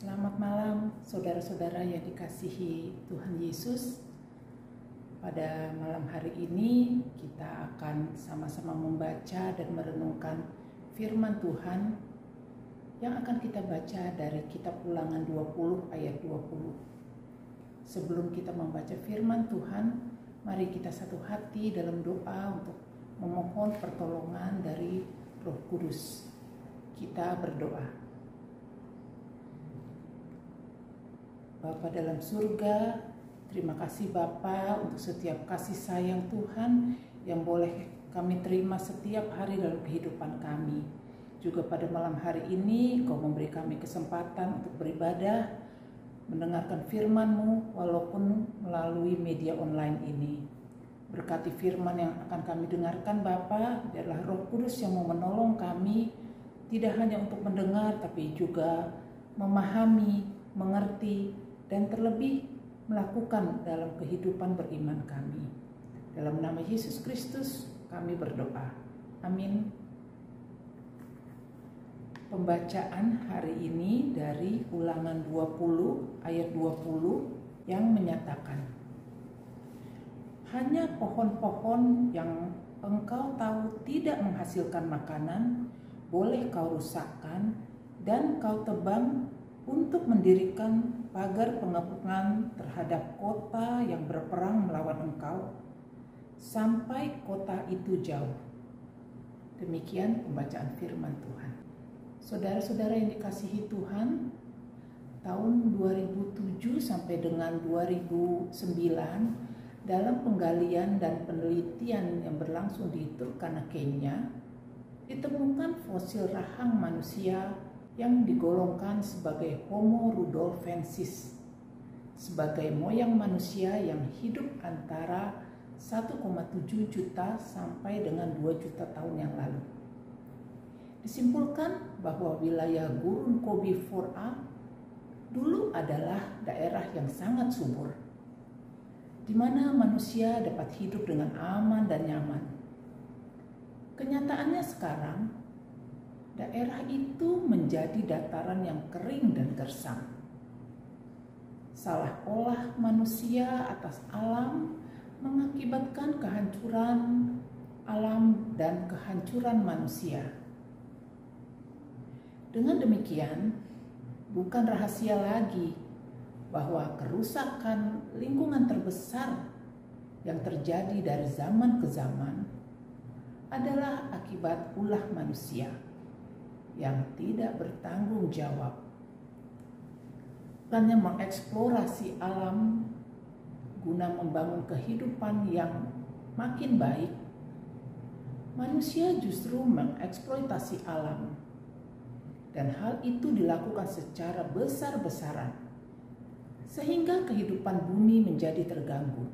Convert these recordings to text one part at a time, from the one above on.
Selamat malam saudara-saudara yang dikasihi Tuhan Yesus. Pada malam hari ini kita akan sama-sama membaca dan merenungkan firman Tuhan yang akan kita baca dari kitab Ulangan 20 ayat 20. Sebelum kita membaca firman Tuhan, mari kita satu hati dalam doa untuk memohon pertolongan dari Roh Kudus. Kita berdoa. Bapa dalam surga, terima kasih Bapa untuk setiap kasih sayang Tuhan yang boleh kami terima setiap hari dalam kehidupan kami. Juga pada malam hari ini Kau memberi kami kesempatan untuk beribadah, mendengarkan firman-Mu walaupun melalui media online ini. Berkati firman yang akan kami dengarkan Bapa, biarlah Roh Kudus yang mau menolong kami, tidak hanya untuk mendengar tapi juga memahami, mengerti, dan terlebih melakukan dalam kehidupan beriman kami. Dalam nama Yesus Kristus kami berdoa. Amin. Pembacaan hari ini dari Ulangan 20 ayat 20 yang menyatakan, hanya pohon-pohon yang engkau tahu tidak menghasilkan makanan, boleh kau rusakkan dan kau tebang untuk mendirikan pagar pengepungan terhadap kota yang berperang melawan engkau, sampai kota itu jauh. Demikian pembacaan firman Tuhan. Saudara-saudara yang dikasihi Tuhan, tahun 2007 sampai dengan 2009, dalam penggalian dan penelitian yang berlangsung di Turkana, Kenya, ditemukan fosil rahang manusia yang digolongkan sebagai Homo rudolfensis, sebagai moyang manusia yang hidup antara 1,7 juta sampai dengan 2 juta tahun yang lalu. Disimpulkan bahwa wilayah Gurun Gobi 4A dulu adalah daerah yang sangat subur, di mana manusia dapat hidup dengan aman dan nyaman. Kenyataannya sekarang, daerah itu menjadi dataran yang kering dan gersang. Salah olah manusia atas alam mengakibatkan kehancuran alam dan kehancuran manusia. Dengan demikian, bukan rahasia lagi bahwa kerusakan lingkungan terbesar yang terjadi dari zaman ke zaman adalah akibat ulah manusia yang tidak bertanggung jawab. Bukannya mengeksplorasi alam guna membangun kehidupan yang makin baik, manusia justru mengeksploitasi alam. Dan hal itu dilakukan secara besar-besaran, sehingga kehidupan bumi menjadi terganggu.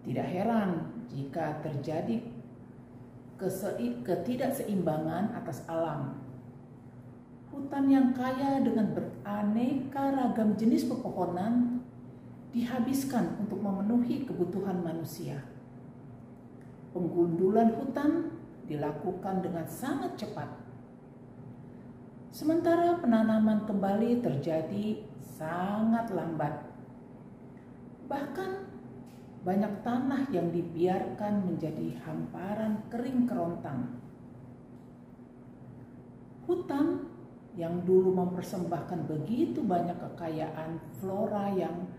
Tidak heran jika terjadi ketidakseimbangan atas alam. Hutan yang kaya dengan beraneka ragam jenis pepohonan dihabiskan untuk memenuhi kebutuhan manusia. Penggundulan hutan dilakukan dengan sangat cepat, sementara penanaman kembali terjadi sangat lambat. Bahkan banyak tanah yang dibiarkan menjadi hamparan kering kerontang. Hutan yang dulu mempersembahkan begitu banyak kekayaan flora yang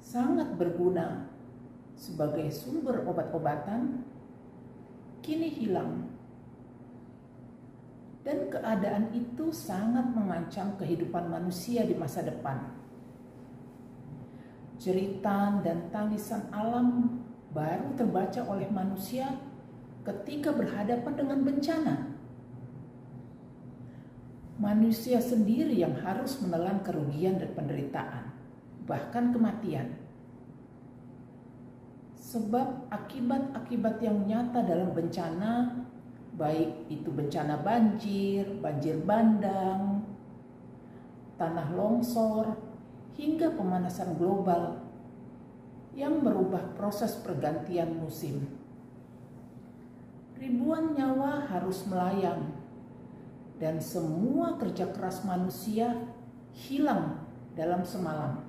sangat berguna sebagai sumber obat-obatan, kini hilang. Dan keadaan itu sangat mengancam kehidupan manusia di masa depan. Jeritan dan tangisan alam baru terbaca oleh manusia ketika berhadapan dengan bencana. Manusia sendiri yang harus menelan kerugian dan penderitaan, bahkan kematian. Sebab akibat-akibat yang nyata dalam bencana, baik itu bencana banjir, banjir bandang, tanah longsor, hingga pemanasan global yang merubah proses pergantian musim. Ribuan nyawa harus melayang dan semua kerja keras manusia hilang dalam semalam.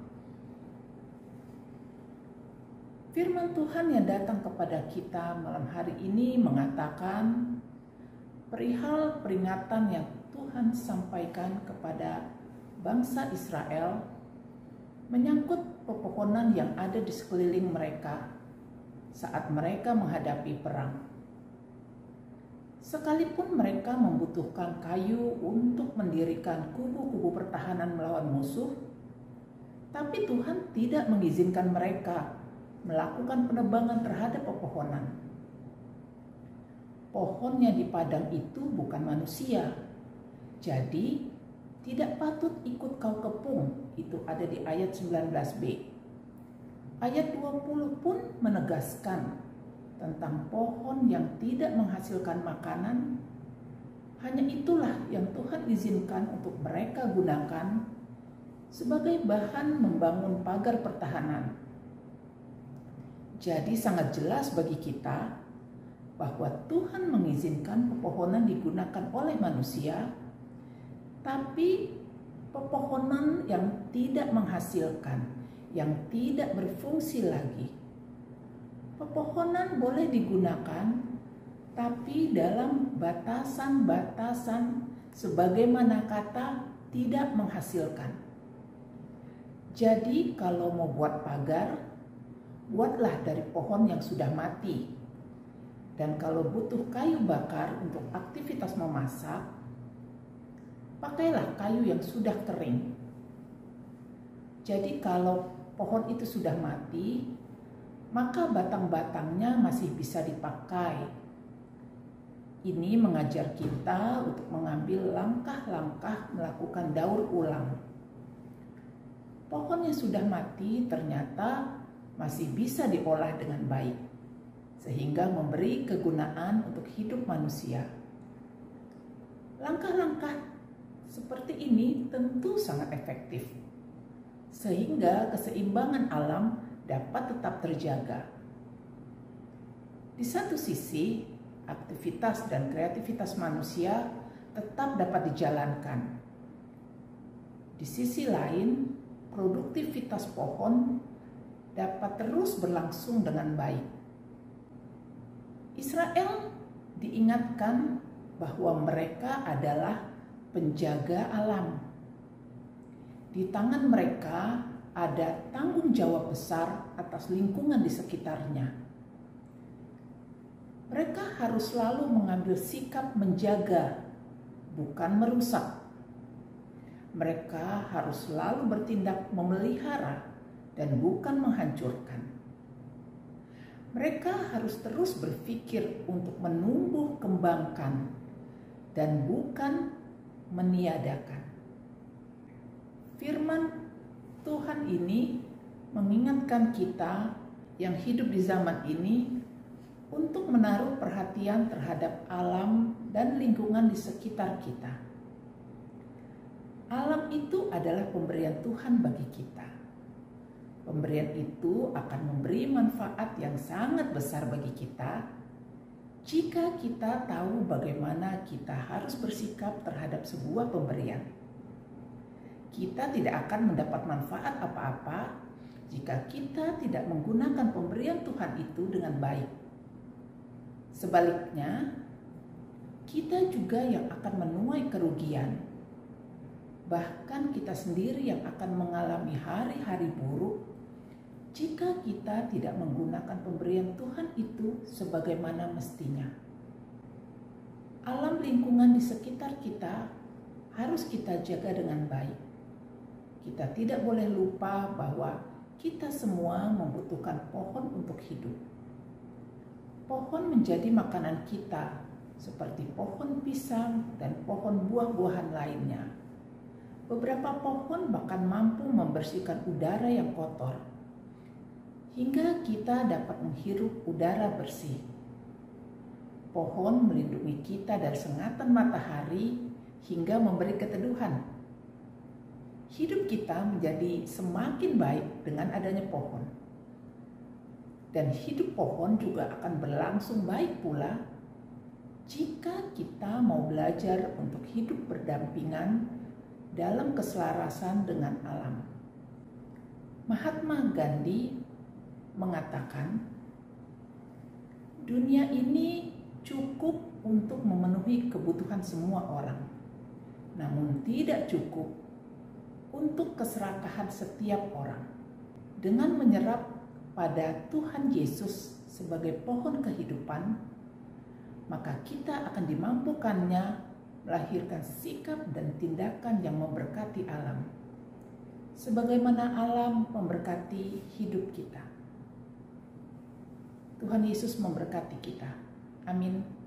Firman Tuhan yang datang kepada kita malam hari ini mengatakan perihal peringatan yang Tuhan sampaikan kepada bangsa Israel menyangkut pepohonan yang ada di sekeliling mereka saat mereka menghadapi perang. Sekalipun mereka membutuhkan kayu untuk mendirikan kubu-kubu pertahanan melawan musuh, tapi Tuhan tidak mengizinkan mereka melakukan penebangan terhadap pepohonan. Pohon yang di padang itu bukan manusia, jadi tidak patut ikut kau kepung. Itu ada di ayat 19b. Ayat 20 pun menegaskan tentang pohon yang tidak menghasilkan makanan. Hanya itulah yang Tuhan izinkan untuk mereka gunakan sebagai bahan membangun pagar pertahanan. Jadi sangat jelas bagi kita bahwa Tuhan mengizinkan pepohonan digunakan oleh manusia, tapi pepohonan yang tidak menghasilkan, yang tidak berfungsi lagi. Pepohonan boleh digunakan, tapi dalam batasan-batasan sebagaimana kata tidak menghasilkan. Jadi kalau mau buat pagar, buatlah dari pohon yang sudah mati. Dan kalau butuh kayu bakar untuk aktivitas memasak, pakailah kayu yang sudah kering. Jadi kalau pohon itu sudah mati, maka batang-batangnya masih bisa dipakai. Ini mengajar kita untuk mengambil langkah-langkah melakukan daur ulang. Pohon yang sudah mati ternyata masih bisa diolah dengan baik, sehingga memberi kegunaan untuk hidup manusia. Langkah-langkah seperti ini tentu sangat efektif, sehingga keseimbangan alam dapat tetap terjaga. Di satu sisi, aktivitas dan kreativitas manusia tetap dapat dijalankan. Di sisi lain, produktivitas pohon dapat terus berlangsung dengan baik. Israel diingatkan bahwa mereka adalah penjaga alam. Di tangan mereka ada tanggung jawab besar atas lingkungan di sekitarnya. Mereka harus selalu mengambil sikap menjaga, bukan merusak. Mereka harus selalu bertindak memelihara dan bukan menghancurkan. Mereka harus terus berpikir untuk menumbuh kembangkan dan bukan meniadakan. Firman Tuhan ini mengingatkan kita yang hidup di zaman ini untuk menaruh perhatian terhadap alam dan lingkungan di sekitar kita. Alam itu adalah pemberian Tuhan bagi kita. Pemberian itu akan memberi manfaat yang sangat besar bagi kita jika kita tahu bagaimana kita harus bersikap terhadap sebuah pemberian. Kita tidak akan mendapat manfaat apa-apa jika kita tidak menggunakan pemberian Tuhan itu dengan baik. Sebaliknya, kita juga yang akan menuai kerugian. Bahkan kita sendiri yang akan mengalami hari-hari buruk jika kita tidak menggunakan pemberian Tuhan itu sebagaimana mestinya. Alam lingkungan di sekitar kita harus kita jaga dengan baik. Kita tidak boleh lupa bahwa kita semua membutuhkan pohon untuk hidup. Pohon menjadi makanan kita, seperti pohon pisang dan pohon buah-buahan lainnya. Beberapa pohon bahkan mampu membersihkan udara yang kotor, hingga kita dapat menghirup udara bersih. Pohon melindungi kita dari sengatan matahari hingga memberi keteduhan. Hidup kita menjadi semakin baik dengan adanya pohon. Dan hidup pohon juga akan berlangsung baik pula jika kita mau belajar untuk hidup berdampingan dalam keselarasan dengan alam. Mahatma Gandhi mengatakan, dunia ini cukup untuk memenuhi kebutuhan semua orang, namun tidak cukup untuk keserakahan setiap orang. Dengan menyerap pada Tuhan Yesus sebagai pohon kehidupan, maka kita akan dimampukannya melahirkan sikap dan tindakan yang memberkati alam, sebagaimana alam memberkati hidup kita. Tuhan Yesus memberkati kita. Amin.